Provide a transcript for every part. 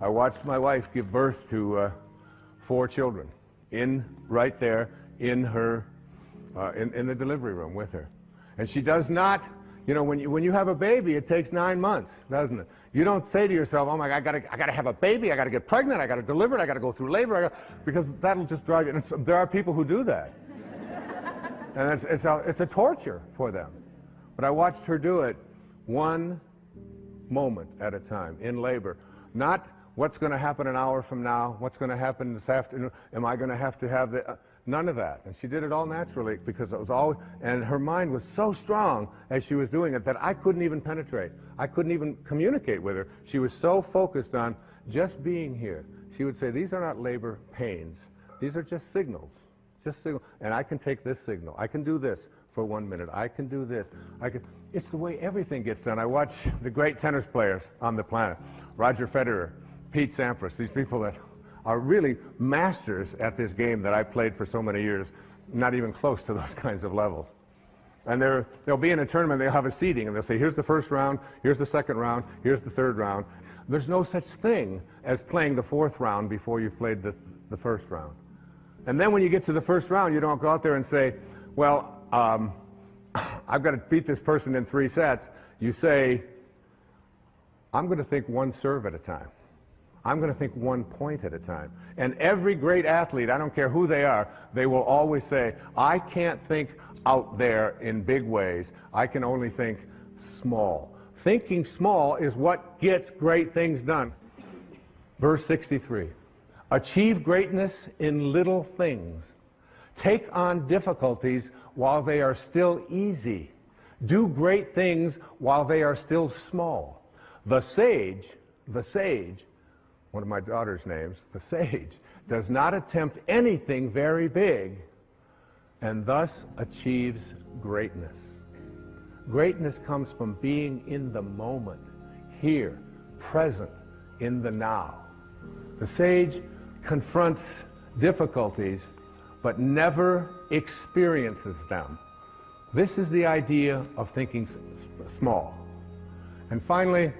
I watched my wife give birth to 4 children right there in her in the delivery room with her. And she does not, you know, when you have a baby, it takes 9 months, doesn't it? You don't say to yourself, oh my God, I gotta have a baby, I gotta get pregnant, I gotta deliver it, I gotta go through labor, because that'll just drive you. And there are people who do that. And it's a torture for them. But I watched her do it one moment at a time in labor. Not what's going to happen an hour from now, what's going to happen this afternoon, am I going to have the... None of that. And she did it all naturally because it was all... And her mind was so strong as she was doing it that I couldn't even penetrate. I couldn't even communicate with her. She was so focused on just being here. She would say, these are not labor pains. These are just signals. Just signal. And I can take this signal. I can do this for 1 minute. I can do this. It's the way everything gets done. I watch the great tennis players on the planet. Roger Federer, Pete Sampras, these people that are really masters at this game that I played for so many years, not even close to those kinds of levels. And they'll be in a tournament, they'll have a seeding, and they'll say, here's the first round, here's the second round, here's the third round. There's no such thing as playing the 4th round before you've played the first round. And then when you get to the first round, you don't go out there and say, well, I've got to beat this person in 3 sets. You say, I'm going to think 1 serve at a time. I'm going to think 1 point at a time. And every great athlete, I don't care who they are, they will always say, I can't think out there in big ways. I can only think small. Thinking small is what gets great things done. Verse 63, achieve greatness in little things. Take on difficulties while they are still easy. Do great things while they are still small. The sage, one of my daughter's names, the sage, does not attempt anything very big and thus achieves greatness. Greatness comes from being in the moment, here, present, in the now. The sage confronts difficulties but never experiences them. This is the idea of thinking small. And finally,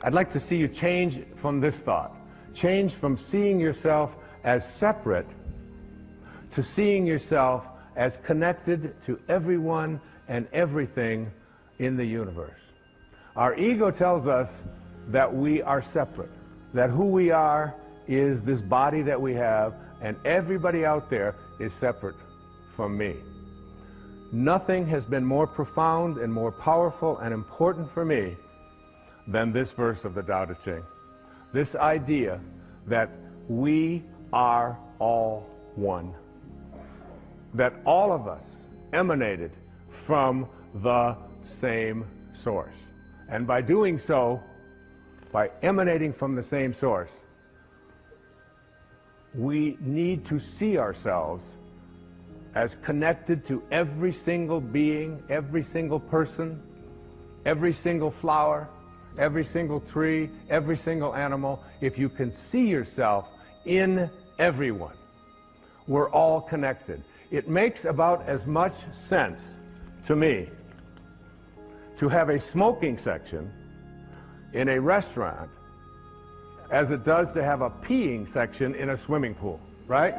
I'd like to see you change from this thought. Change from seeing yourself as separate to seeing yourself as connected to everyone and everything in the universe. Our ego tells us that we are separate, that who we are is this body that we have, and everybody out there is separate from me. Nothing has been more profound and more powerful and important for me than this verse of the Tao Te Ching. This idea that we are all one. That all of us emanated from the same source. And by doing so, by emanating from the same source, we need to see ourselves as connected to every single being, every single person, every single flower, every single tree, every single animal. If you can see yourself in everyone, we're all connected. It makes about as much sense to me to have a smoking section in a restaurant as it does to have a peeing section in a swimming pool, right?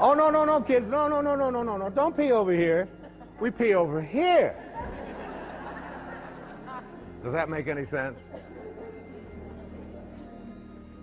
Oh, no, kids, no, don't pee over here. We pee over here. Does that make any sense?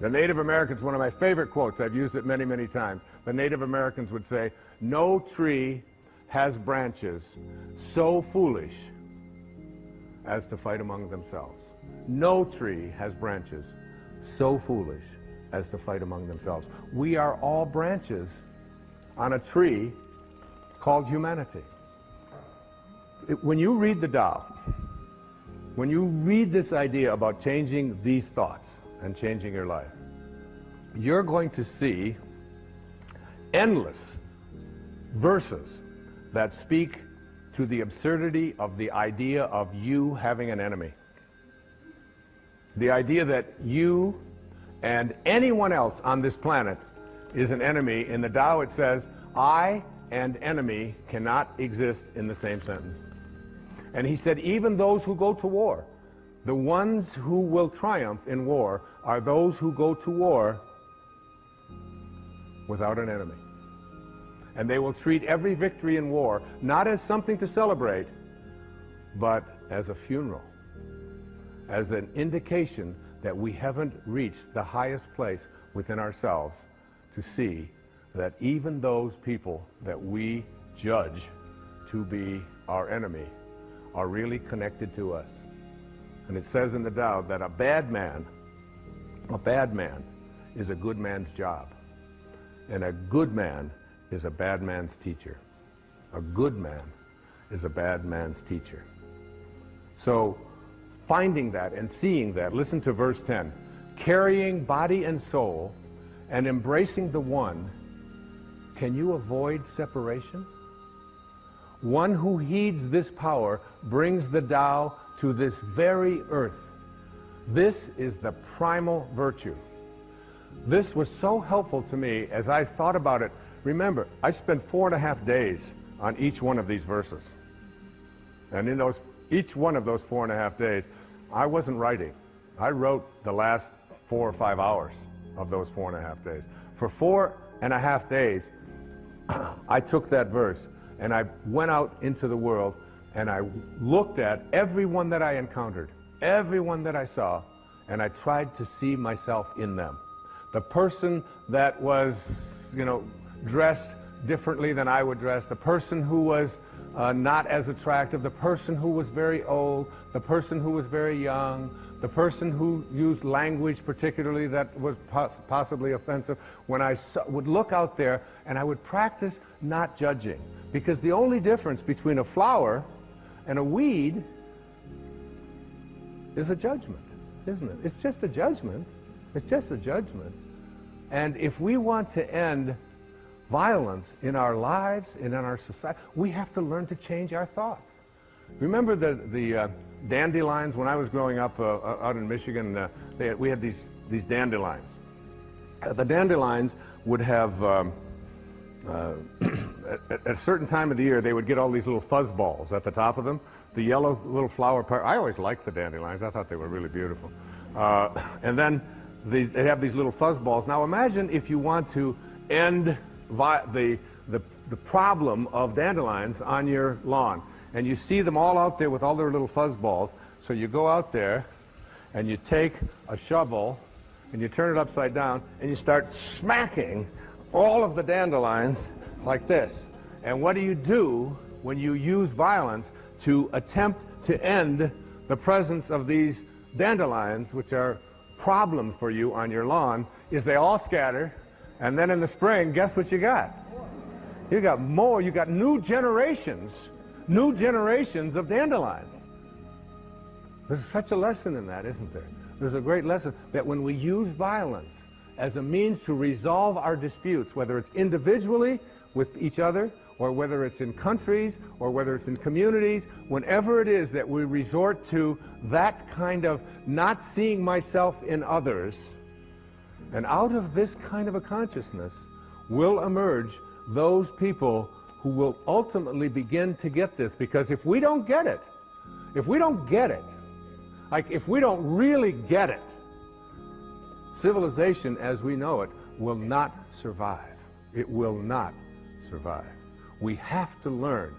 The Native Americans, one of my favorite quotes, I've used it many, many times. The Native Americans would say, no tree has branches so foolish as to fight among themselves. No tree has branches so foolish as to fight among themselves. We are all branches on a tree called humanity. When you read the Tao, when you read this idea about changing these thoughts and changing your life, you're going to see endless verses that speak to the absurdity of the idea of you having an enemy. The idea that you and anyone else on this planet is an enemy. In the Tao it says, I and enemy cannot exist in the same sentence. And he said, even those who go to war, the ones who will triumph in war are those who go to war without an enemy. And they will treat every victory in war not as something to celebrate, but as a funeral, as an indication that we haven't reached the highest place within ourselves to see that even those people that we judge to be our enemy are really connected to us. And it says in the Tao that a bad man is a good man's job, and a good man is a bad man's teacher. A good man is a bad man's teacher. So finding that and seeing that, listen to verse 10. Carrying body and soul and embracing the one, can you avoid separation? One who heeds this power brings the Tao to this very earth. This is the primal virtue. This was so helpful to me as I thought about it. Remember, I spent 4.5 days on each one of these verses. And in each one of those 4.5 days, I wasn't writing. I wrote the last 4 or 5 hours of those 4.5 days. For 4.5 days, I took that verse and I went out into the world and I looked at everyone that I encountered, everyone that I saw, and I tried to see myself in them. The person that was, dressed differently than I would dress, the person who was not as attractive, the person who was very old, the person who was very young, the person who used language particularly that was possibly offensive. When I would look out there and I would practice not judging, because the only difference between a flower and a weed is a judgment, isn't it? It's just a judgment. It's just a judgment. And if we want to end violence in our lives and in our society, we have to learn to change our thoughts. Remember the dandelions when I was growing up out in Michigan? We had these dandelions. The dandelions would have, at a certain time of the year, they would get all these little fuzz balls at the top of them. The yellow little flower part. I always liked the dandelions. I thought they were really beautiful. And then they have these little fuzz balls. Now imagine if you want to end the problem of dandelions on your lawn, and you see them all out there with all their little fuzz balls. So you go out there and you take a shovel and you turn it upside down and you start smacking all of the dandelions like this. And what do you do when you use violence to attempt to end the presence of these dandelions, which are a problem for you on your lawn? Is they all scatter, and then in the spring, guess what you got? You got more. You got new generations of dandelions. There's such a lesson in that, isn't there? There's a great lesson that when we use violence as a means to resolve our disputes, whether it's individually with each other, or whether it's in countries, or whether it's in communities, whenever it is that we resort to that kind of not seeing myself in others, and out of this kind of a consciousness will emerge those people who will ultimately begin to get this. Because if we don't get it, like if we don't really get it, civilization as we know it will not survive. It will not survive. We have to learn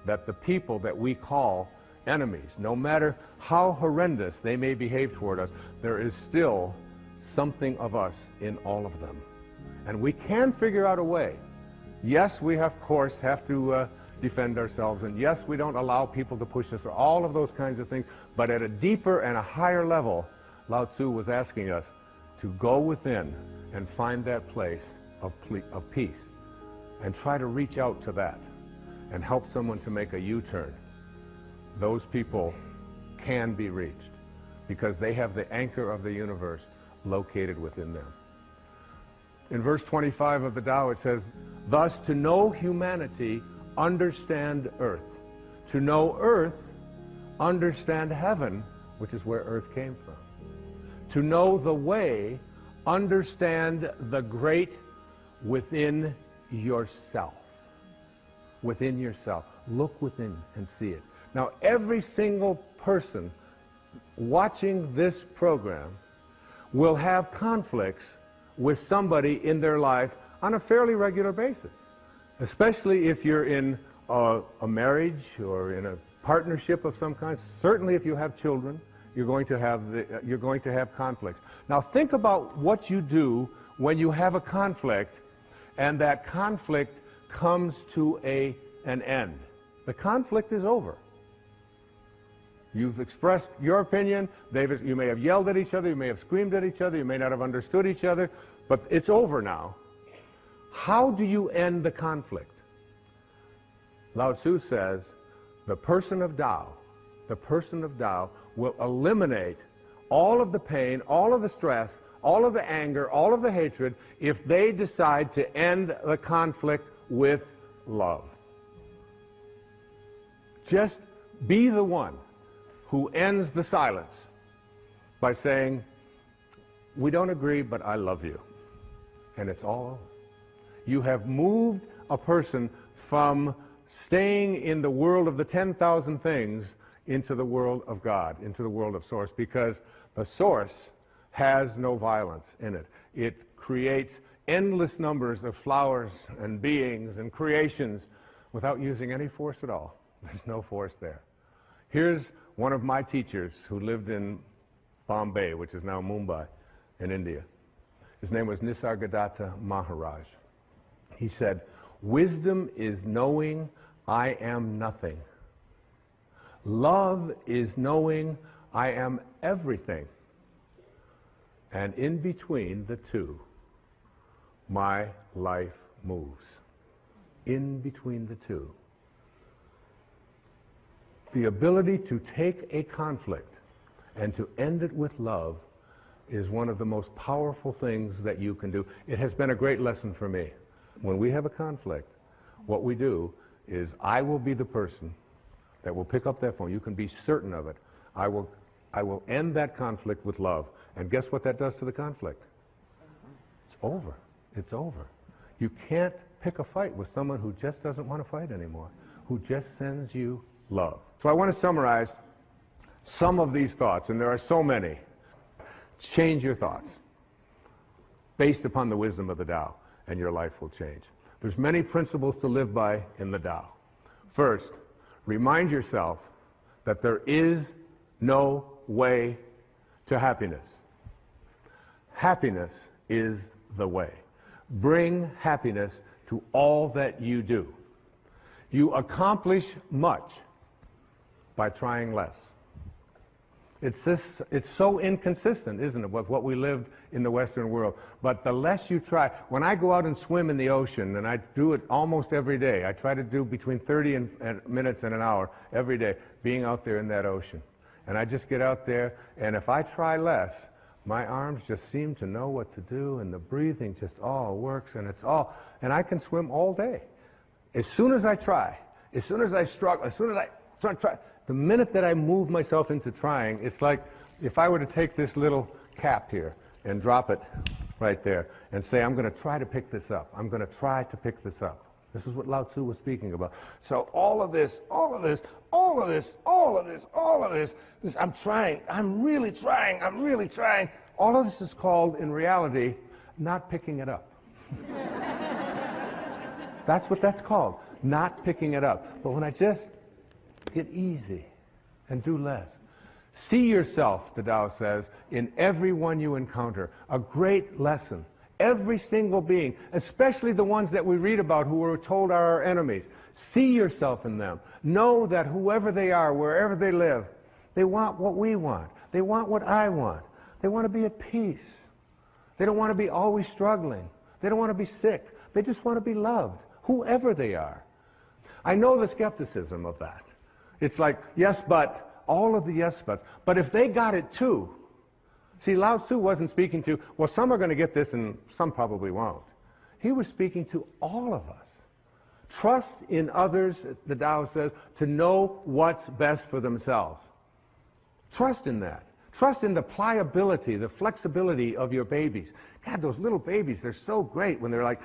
that the people that we call enemies, no matter how horrendous they may behave toward us, there is still something of us in all of them. And we can figure out a way. Yes, we of course have to defend ourselves, and yes, we don't allow people to push us, or all of those kinds of things, but at a deeper and a higher level, Lao Tzu was asking us to go within and find that place of peace, and try to reach out to that and help someone to make a U-turn. Those people can be reached because they have the anchor of the universe located within them. In verse 25 of the Tao it says, thus to know humanity, understand earth. To know earth, understand heaven, which is where earth came from. To know the way, understand the great within yourself. Within yourself. Look within and see it. Now, every single person watching this program will have conflicts with somebody in their life on a fairly regular basis, especially if you're in a marriage or in a partnership of some kind. Certainly if you have children, you're going to have conflicts. Now think about what you do when you have a conflict and that conflict comes to an end. The conflict is over. You've expressed your opinion. You may have yelled at each other, you may have screamed at each other, you may not have understood each other, but it's over now. How do you end the conflict? Lao Tzu says, the person of Tao will eliminate all of the pain, all of the stress, all of the anger, all of the hatred, if they decide to end the conflict with love. Just be the one who ends the silence by saying, we don't agree, but I love you. And it's all over. You have moved a person from staying in the world of the 10,000 things into the world of God, into the world of Source, because the Source has no violence in it. It creates endless numbers of flowers and beings and creations without using any force at all. There's no force there. Here's one of my teachers who lived in Bombay, which is now Mumbai in India. His name was Nisargadatta Maharaj. He said, wisdom is knowing I am nothing. Love is knowing I am everything. And in between the two, my life moves. In between the two. The ability to take a conflict and to end it with love is one of the most powerful things that you can do. It has been a great lesson for me. When we have a conflict, what we do is I will be the person that will pick up that phone. You can be certain of it. I will end that conflict with love. And guess what that does to the conflict? It's over. It's over. You can't pick a fight with someone who just doesn't want to fight anymore, who just sends you love. So I want to summarize some of these thoughts, and there are so many. Change your thoughts based upon the wisdom of the Tao, and your life will change. There's many principles to live by in the Tao. First, remind yourself that there is no way to happiness. Happiness is the way. Bring happiness to all that you do. You accomplish much by trying less. It's so inconsistent, isn't it, with what we lived in the Western world. But the less you try, when I go out and swim in the ocean, and I do it almost every day, I try to do between 30 minutes and an hour every day, being out there in that ocean. And I just get out there, and if I try less, my arms just seem to know what to do, and the breathing just all works, and I can swim all day. As soon as I try, as soon as I struggle, as soon as I try, the minute that I move myself into trying, it's like if I were to take this little cap here and drop it right there and say, I'm going to try to pick this up. I'm going to try to pick this up. This is what Lao Tzu was speaking about. So all of this, I'm trying, I'm really trying. All of this is called, in reality, not picking it up. That's what that's called, not picking it up. But when I just get easy and do less. See yourself, the Tao says, in everyone you encounter. A great lesson. Every single being, especially the ones that we read about who we're told are our enemies. See yourself in them. Know that whoever they are, wherever they live, they want what we want. They want what I want. They want to be at peace. They don't want to be always struggling. They don't want to be sick. They just want to be loved, whoever they are. I know the skepticism of that. It's like, yes, but, all of the yes, buts. But if they got it too, see, Lao Tzu wasn't speaking to, well, some are going to get this and some probably won't. He was speaking to all of us. Trust in others, the Tao says, to know what's best for themselves. Trust in that. Trust in the pliability, the flexibility of your babies. God, those little babies, they're so great when they're like,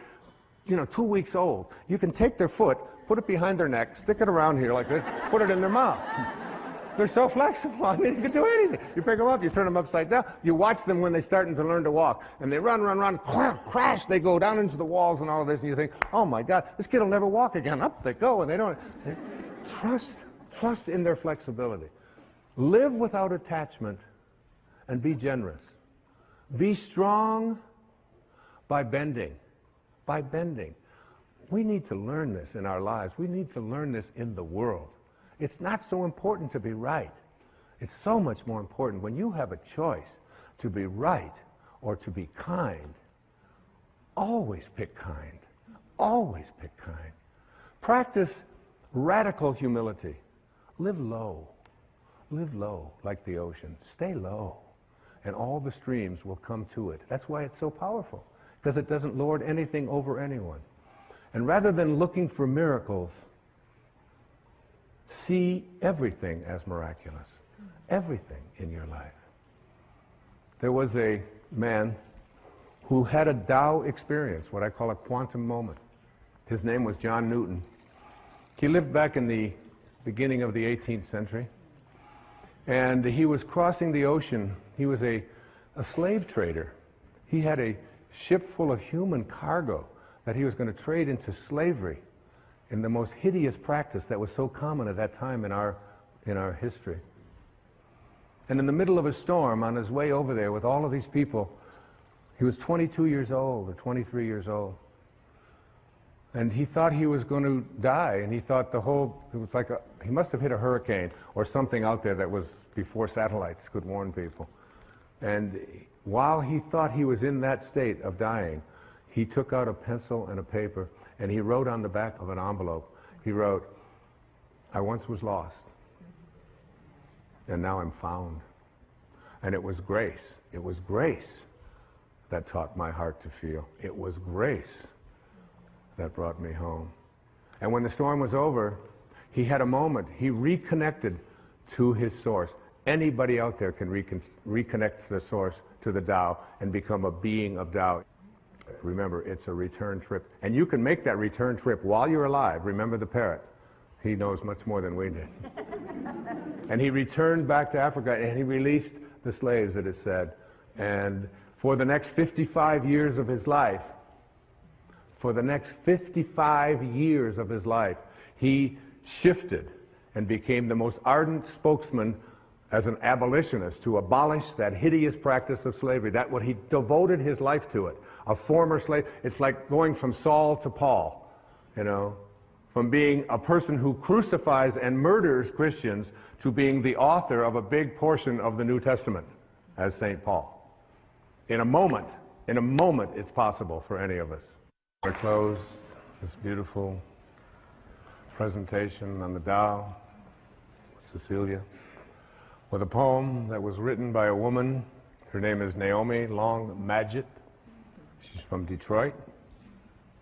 2 weeks old. You can take their foot, put it behind their neck, stick it around here like this, put it in their mouth. They're so flexible. I mean, you can do anything. You pick them up, you turn them upside down. You watch them when they're starting to learn to walk. And they run, crash, they go down into the walls and all of this. And you think, oh my God, this kid will never walk again. Up they go, and they don't. Trust in their flexibility. Live without attachment and be generous. Be strong by bending. By bending. We need to learn this in our lives. We need to learn this in the world. It's not so important to be right. It's so much more important when you have a choice to be right or to be kind. Always pick kind. Always pick kind. Practice radical humility. Live low. Live low like the ocean. Stay low. And all the streams will come to it. That's why it's so powerful, because it doesn't lord anything over anyone. And rather than looking for miracles, see everything as miraculous. Everything in your life. There was a man who had a Tao experience, what I call a quantum moment. His name was John Newton. He lived back in the beginning of the 18th century. And he was crossing the ocean. He was a slave trader. He had a ship full of human cargo that he was going to trade into slavery, in the most hideous practice that was so common at that time in our history. And in the middle of a storm, on his way over there with all of these people, he was 22 years old or 23 years old. And he thought he was going to die, and he thought it was like he must have hit a hurricane or something out there that was before satellites could warn people. And while he thought he was in that state of dying, he took out a pencil and a paper, and he wrote on the back of an envelope, he wrote, "I once was lost, and now I'm found." And it was grace. It was grace that taught my heart to feel. It was grace that brought me home. And when the storm was over, he had a moment. He reconnected to his source. Anybody out there can reconnect to the source, to the Tao, and become a being of Tao. Remember, it's a return trip. And you can make that return trip while you're alive. Remember the parrot. He knows much more than we did. And he returned back to Africa, and he released the slaves, it is said. And for the next 55 years of his life, he shifted and became the most ardent spokesman as an abolitionist to abolish that hideous practice of slavery. That's what he devoted his life to it. A former slave, it's like going from Saul to Paul, you know, from being a person who crucifies and murders Christians to being the author of a big portion of the New Testament as St. Paul. In a moment, it's possible for any of us. I close this beautiful presentation on the Tao, Cecilia, with a poem that was written by a woman. Her name is Naomi Long Madgett. She's from Detroit,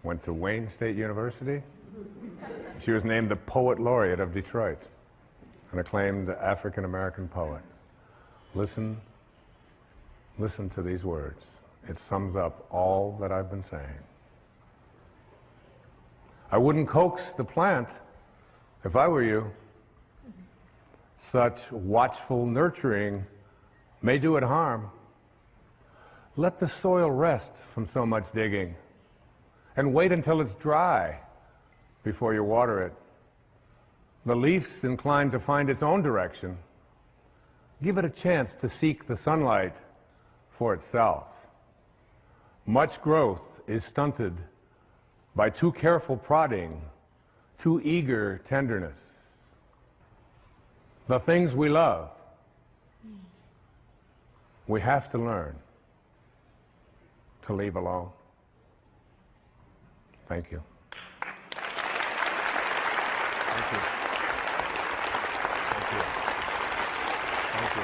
went to Wayne State University. She was named the Poet Laureate of Detroit, an acclaimed African-American poet. Listen to these words. It sums up all that I've been saying. I wouldn't coax the plant if I were you. Such watchful nurturing may do it harm. Let the soil rest from so much digging, and wait until it's dry before you water it. The leaf's inclined to find its own direction. Give it a chance to seek the sunlight for itself. Much growth is stunted by too careful prodding, too eager tenderness. The things we love, we have to learn to leave alone. Thank you. Thank you. Thank you. Thank you.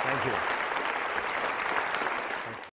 Thank you.